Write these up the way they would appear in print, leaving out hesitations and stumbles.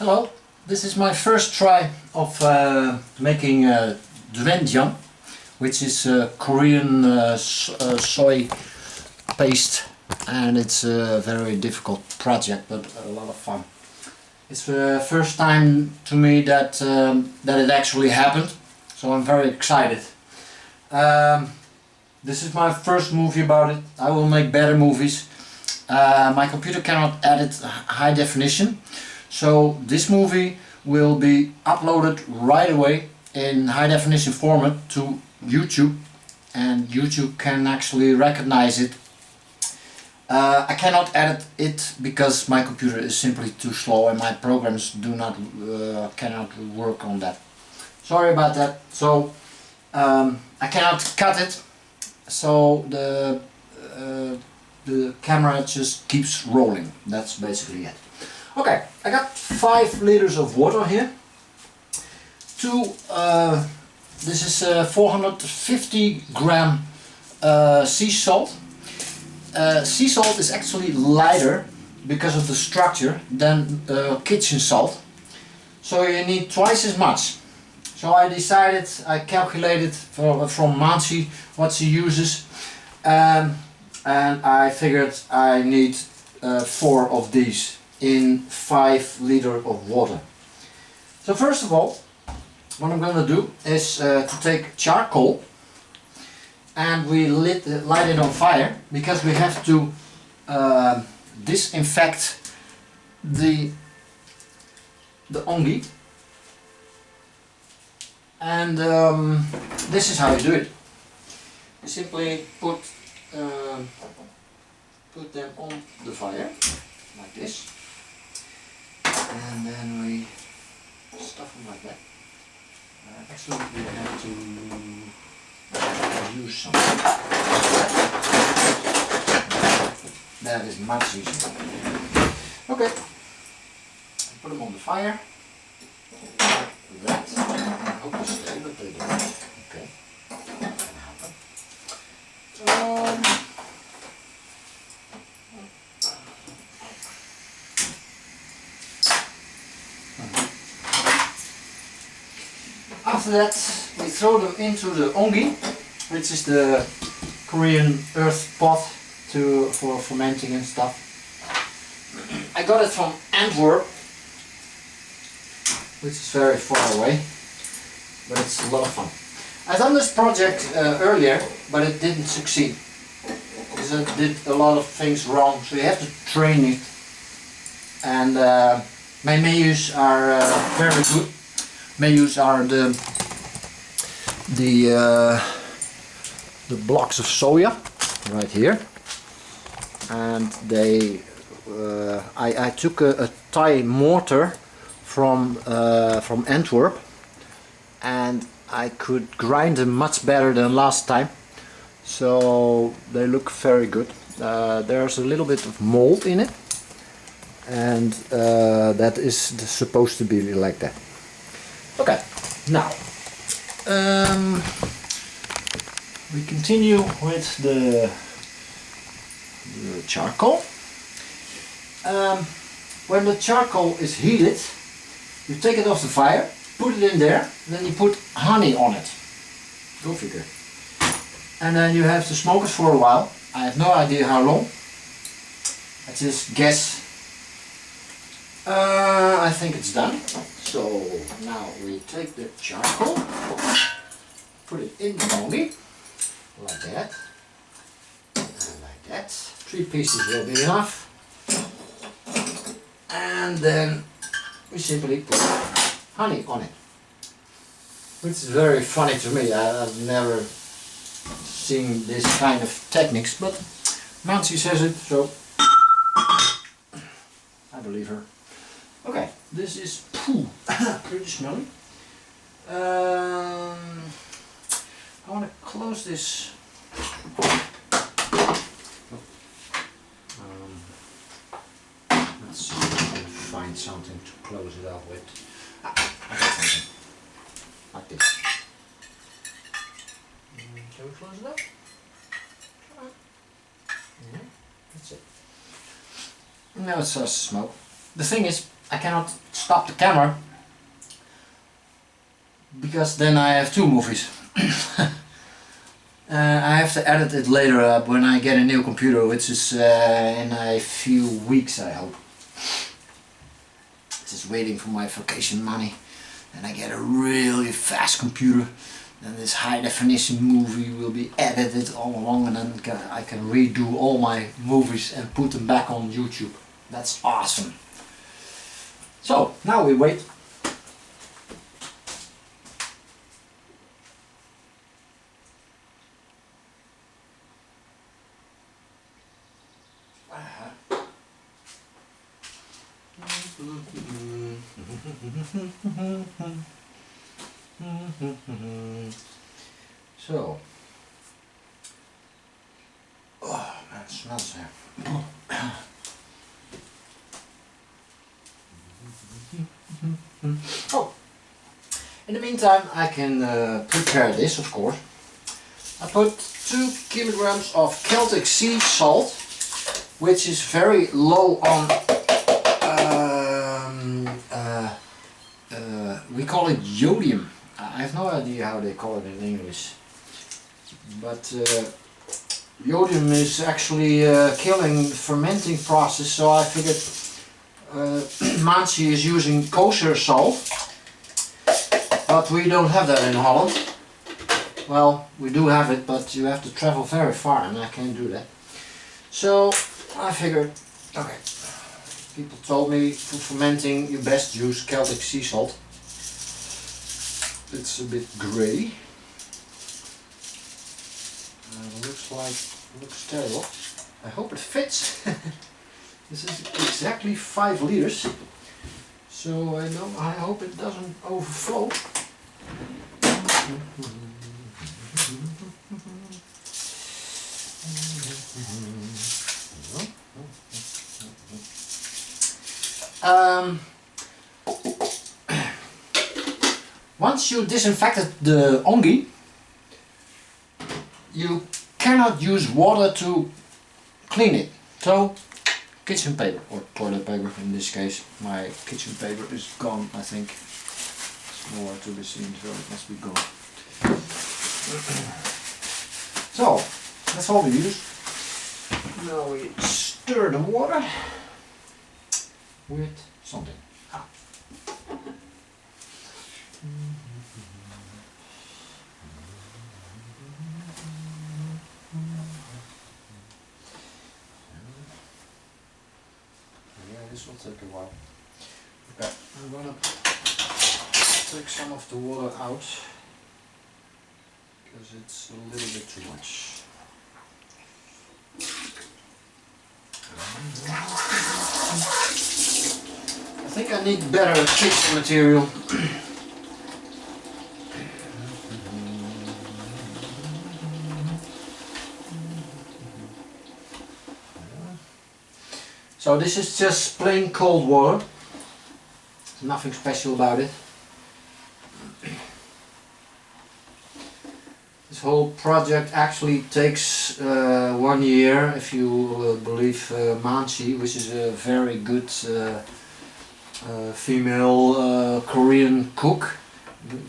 Hello, this is my first try of making doenjang, which is Korean soy paste, and it's a very difficult project but a lot of fun. It's the first time to me that that it actually happened, so I'm very excited. This is my first movie about it. I will make better movies. My computer cannot edit high definition, so this movie will be uploaded right away in high definition format to YouTube, and YouTube can actually recognize it. I cannot edit it because my computer is simply too slow and my programs do not cannot work on that. Sorry about that. So I cannot cut it, so the camera just keeps rolling. That's basically it. Okay, I got 5 liters of water here. This is 450 gram sea salt. Sea salt is actually lighter because of the structure than kitchen salt, so you need twice as much. So I calculated from Maangchi what she uses, and I figured I need 4 of these in 5 liters of water. So first of all, what I'm going to do is to take charcoal, and we light it on fire because we have to disinfect the ongi, and this is how you do it. You simply put them on the fire like this, and then we stuff them like that. Actually, we have to use something. That is much easier. Okay, put them on the fire. Like that. I hope they stay, but they don't. Okay, that can happen. After that, we throw them into the ongi, which is the Korean earth pot for fermenting and stuff. I got it from Antwerp, which is very far away, but it's a lot of fun. I've done this project earlier, but it didn't succeed because I did a lot of things wrong, so you have to train it. And my menus are very good. Menus are the blocks of soya right here, and they I took a Thai mortar from Antwerp, and I could grind them much better than last time, so they look very good. There's a little bit of mold in it, and that is supposed to be like that. Okay, now we continue with the charcoal. When the charcoal is heated, you take it off the fire, put it in there, and then you put honey on it. Go figure. And then you have to smoke it for a while. I have no idea how long. I just guess. I think it's done. So now we take the charcoal, put it in the ongi, like that, and like that. 3 pieces will be enough. And then we simply put honey on it, which is very funny to me. I've never seen this kind of techniques, but Maangchi says it, so I believe her. Okay, this is pretty smelly. I want to close this. Let's see if I can find something to close it up with. I got something like this. Can we close it up? Yeah, that's it. Now it starts to smoke. The thing is, I cannot stop the camera because then I have two movies. I have to edit it later when I get a new computer, which is in a few weeks, I hope. Just waiting for my vacation money, and I get a really fast computer. Then this high definition movie will be edited all along, and then I can redo all my movies and put them back on YouTube. That's awesome. So now we wait. So, oh man, it smells here. Oh, in the meantime I can prepare this, of course. I put 2 kilograms of Celtic sea salt, which is very low on we call it iodium. I have no idea how they call it in English, but iodium is actually killing the fermenting process, so I figured maangchi is using kosher salt, but we don't have that in Holland. Well, we do have it, but you have to travel very far and I can't do that. So I figured, okay, people told me for fermenting you best use Celtic sea salt. It's a bit grey. Looks terrible. I hope it fits. This is exactly 5 liters. So I hope it doesn't overflow. Once you disinfected the ongi, you cannot use water to clean it. So kitchen paper, or toilet paper in this case. My kitchen paper is gone, I think. It's nowhere to be seen, so it must be gone. So that's all we use. Now we stir the water with something. Yeah, this will take a while. Okay, I'm gonna take some of the water out because it's a little bit too much. I think I need better kitchen material. So this is just plain cold water. There's nothing special about it. This whole project actually takes 1 year, if you believe Maangchi, which is a very good female Korean cook.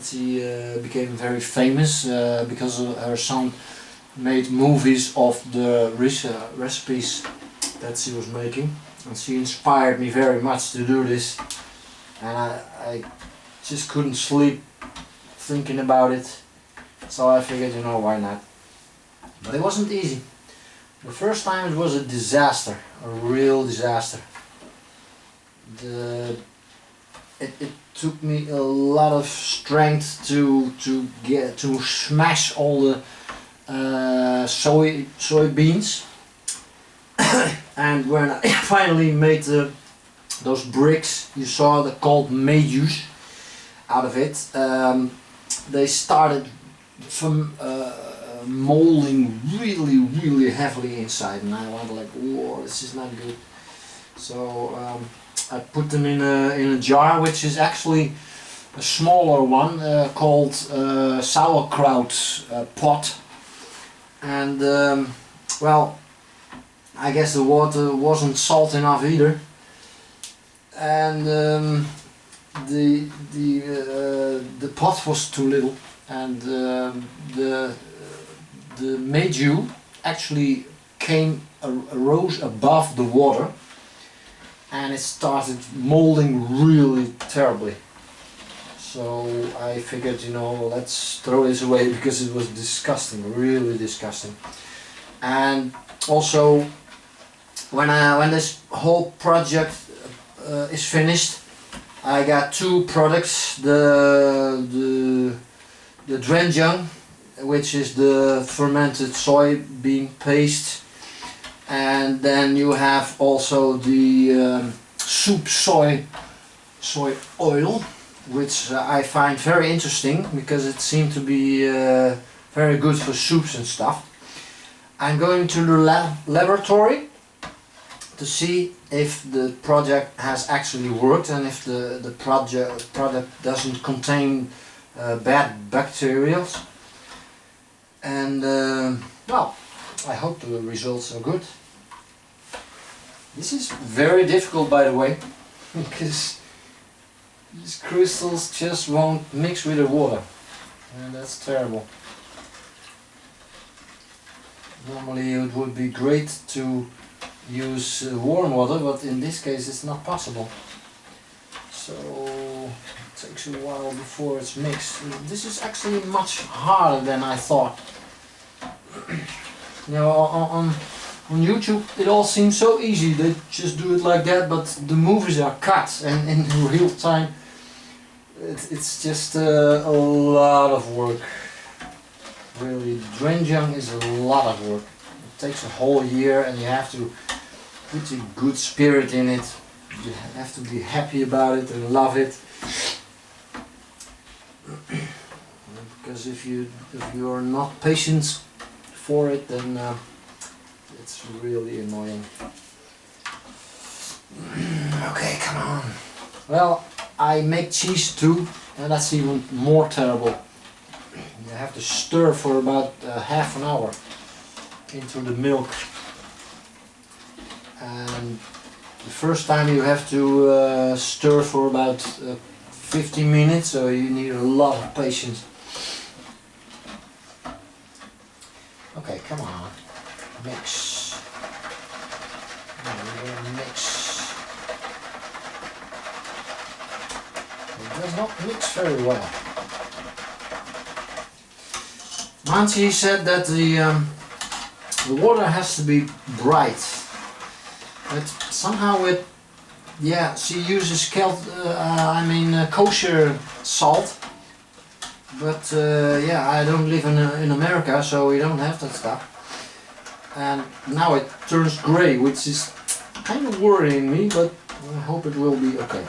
She became very famous because her son made movies of the recipes that she was making, and she inspired me very much to do this, and I just couldn't sleep thinking about it, so I figured, why not. But it wasn't easy. The first time it was a disaster, a real disaster. It took me a lot of strength to smash all the soybeans. And when I finally made those bricks, you saw the called mayus out of it, they started from molding really heavily inside, and I went like, whoa, this is not good. So I put them in a jar, which is actually a smaller one called sauerkraut pot, and well, I guess the water wasn't salt enough either, and the pot was too little, and the meiju actually rose above the water, and it started molding really terribly. So I figured, you know, let's throw this away because it was disgusting, really disgusting. And also, when this whole project is finished, I got two products: the doenjang, which is the fermented soybean paste, and then you have also the soup soy oil, which I find very interesting because it seemed to be very good for soups and stuff. I'm going to the laboratory to see if the project has actually worked and if the product doesn't contain bad bacteria. And well, I hope the results are good. This is very difficult, by the way, because these crystals just won't mix with the water, and that's terrible. Normally it would be great to use warm water, but in this case it's not possible. So it takes a while before it's mixed. This is actually much harder than I thought. You know, on YouTube it all seems so easy. They just do it like that, but the movies are cut, and in real time it's just a lot of work. Really, doenjang is a lot of work. It takes a whole year, and you have to put a good spirit in it. You have to be happy about it and love it. Because if you are not patient for it, then it's really annoying. Okay, come on. Well, I make cheese too, and that's even more terrible. You have to stir for about half an hour into the milk, and the first time you have to stir for about 15 minutes, so you need a lot of patience. Okay, come on, mix. Now we're gonna mix. It does not mix very well. Maangchi said that the water has to be bright, but somehow it, yeah, she uses kosher salt, but yeah, I don't live in America, so we don't have that stuff, and now it turns grey, which is kind of worrying me, but I hope it will be okay.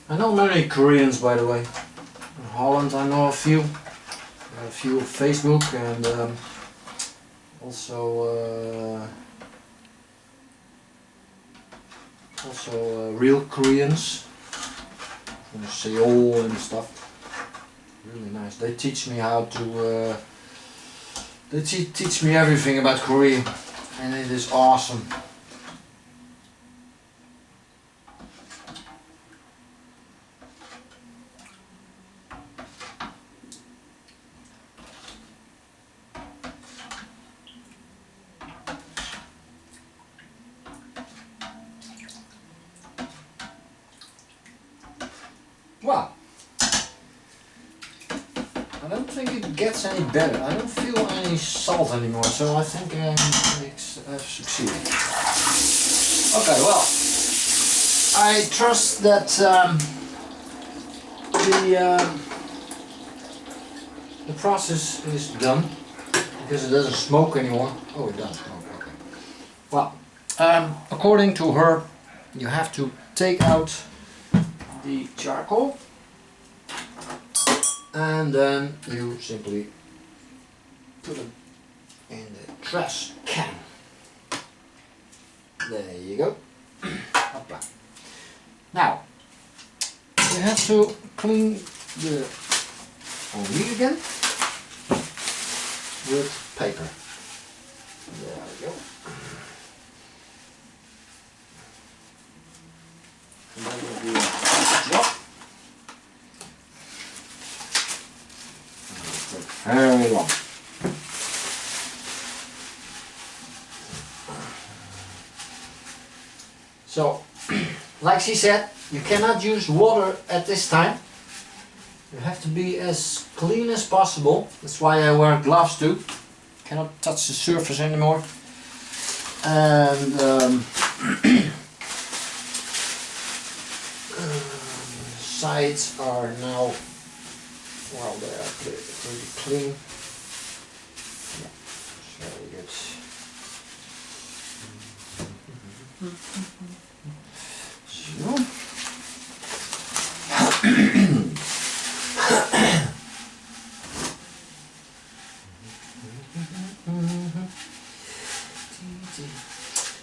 I know many Koreans, by the way. In Holland I know a few on Facebook, and also real Koreans from Seoul and stuff. Really nice. They teach me how to. They teach me everything about Korea, and it is awesome. Well, I don't think it gets any better. I don't feel any salt anymore, so I think I have succeeded. Okay, well, I trust that the process is done because it doesn't smoke anymore. Oh, it does smoke. Okay. Well, according to her, you have to take out the charcoal. And then you simply put it in the trash can. There you go. Hopla. Now, you have to clean the ongi again with paper. There we go. And then we'll do a drop. Very long. So, like she said, you cannot use water at this time. You have to be as clean as possible. That's why I wear gloves too. Cannot touch the surface anymore. And sides are now, well, they are pretty clean. Yeah, very good. So.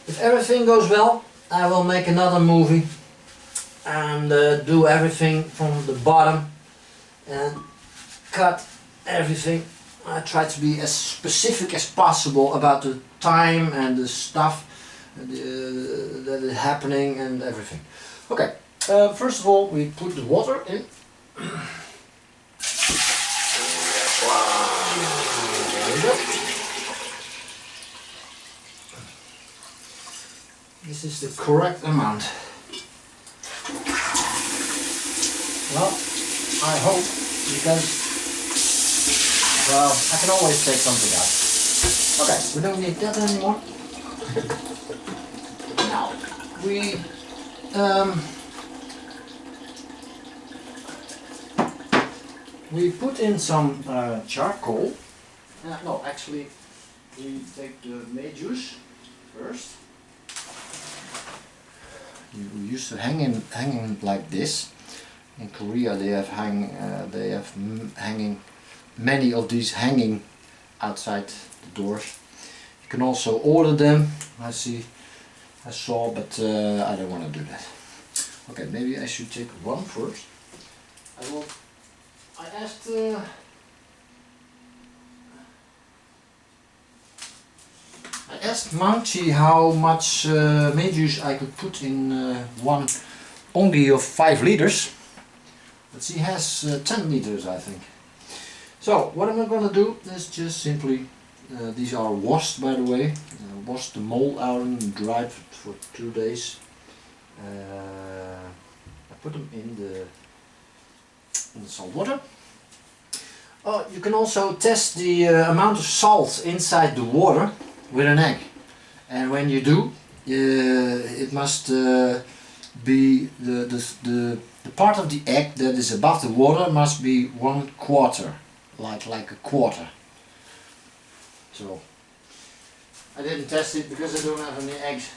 If everything goes well, I will make another movie and do everything from the bottom and cut everything. I try to be as specific as possible about the time and the stuff that is happening and everything. Okay, first of all we put the water in. There we go. This is the correct amount. Well, I hope, because, well, I can always take something out. Okay, we don't need that anymore. Now, we put in some charcoal. No, actually, we take the may juice first. You used to hang in like this. In Korea, they have hanging many of these hanging outside the doors. You can also order them. I saw, but I don't want to do that. Okay, maybe I should take one first. I asked Maangchi how much may juice I could put in one ongi of 5 liters, but she has 10 liters, I think. So what am I going to do is just simply, these are washed, by the way, washed the mold out and dried for 2 days. I put them in the salt water. Oh, you can also test the amount of salt inside the water with an egg, and when you do, it must be the part of the egg that is above the water must be 1/4, like a quarter. So I didn't test it because I don't have any eggs.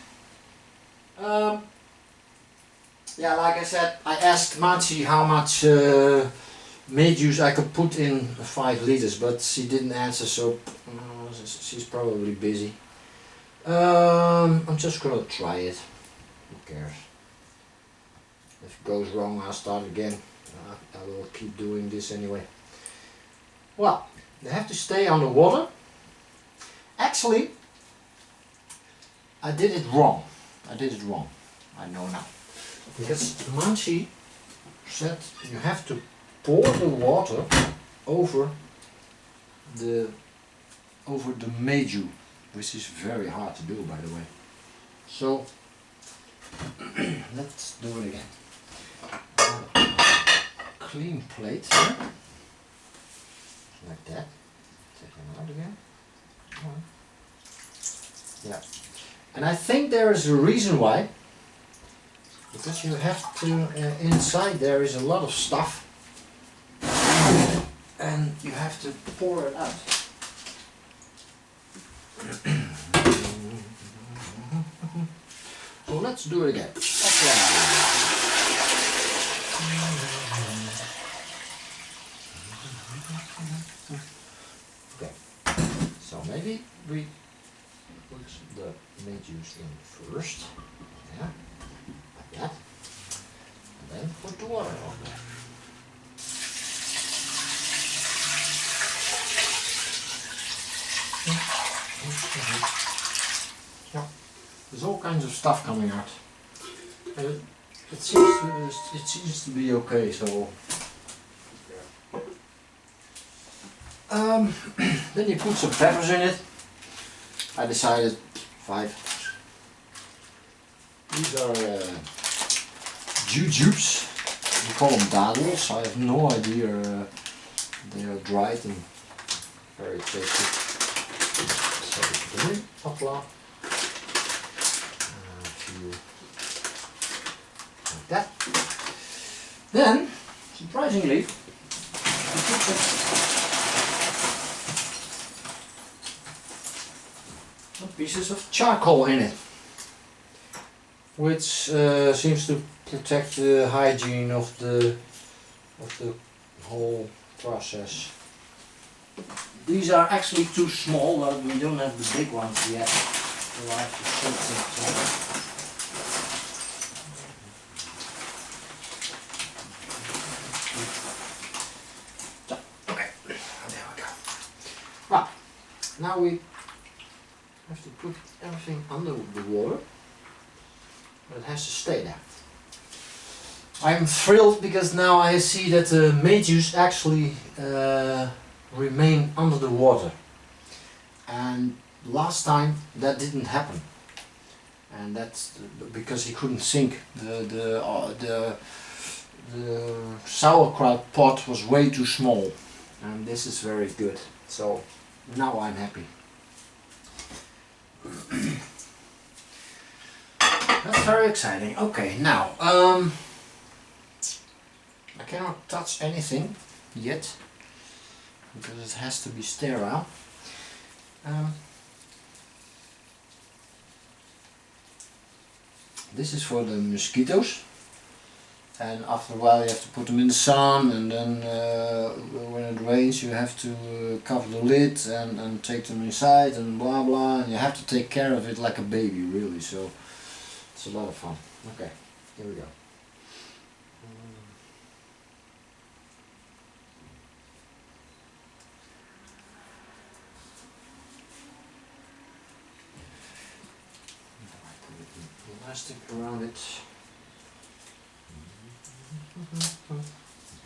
Yeah, like I said, I asked Maangchi how much may juice I could put in 5 liters, but she didn't answer, so she's probably busy. I'm just gonna try it. Who cares? If it goes wrong, I'll start again. I will keep doing this anyway. Well, they have to stay on the water. Actually, I did it wrong. I know now. Because Maangchi said you have to pour the water over the meiju, which is very hard to do, by the way. So let's do it again. clean plate here, like that. Take them out again. Yeah, and I think there is a reason why, because you have to, inside there is a lot of stuff, and you have to pour it out. So let's do it again. Okay, so maybe we put the mint juice in first, yeah, like that, and then put the water on there. Yeah, there's all kinds of stuff coming out, and it seems to be okay. So then you put some peppers in it. I decided 5. These are jujubes. We call them dadels. I have no idea. They are dried and very tasty. So put them in, hopla. A few like that. Then, surprisingly, you put some pieces of charcoal in it, which seems to protect the hygiene of the whole process. These are actually too small, but we don't have the big ones yet, so I have to shape them. So, okay, there we go. Well, now we have to put everything under the water, but it has to stay there. I'm thrilled because now I see that the mint juice actually remain under the water, and last time that didn't happen, and that's because he couldn't sink. The sauerkraut pot was way too small, and this is very good. So now I'm happy. That's very exciting. Okay, now I cannot touch anything yet because it has to be sterile. This is for the mosquitoes, and after a while you have to put them in the sun, and then when it rains you have to cover the lid and take them inside and blah blah, and you have to take care of it like a baby, really, so it's a lot of fun. Okay, here we go. Plastic around it.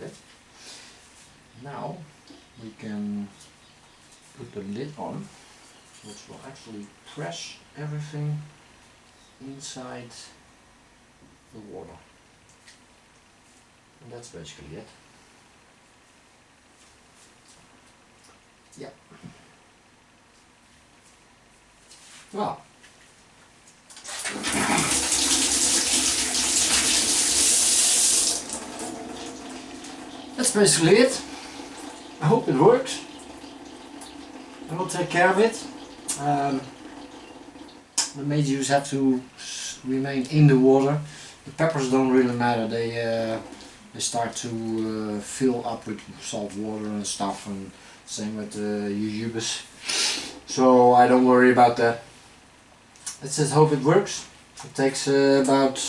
Okay. Now we can put the lid on, which will actually press everything inside the water. And that's basically it. Yeah. Well. That's basically it. I hope it works. I will take care of it. The mint juice have to remain in the water. The peppers don't really matter. They start to fill up with salt water and stuff, and same with the jujubes. So I don't worry about that. Let's just hope it works. It takes about,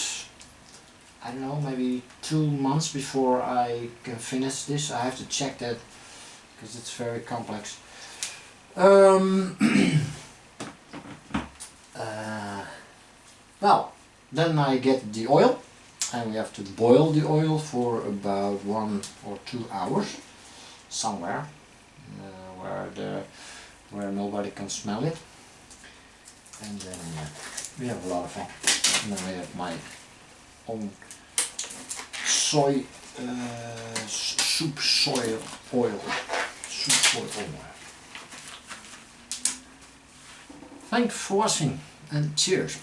I don't know, maybe 2 months before I can finish this. I have to check that because it's very complex. Well, then I get the oil, and we have to boil the oil for about 1 or 2 hours somewhere where nobody can smell it. And then we have a lot of fun. And then we have my own soy soup soy oil. Soup soy oil. Thanks for watching and cheers.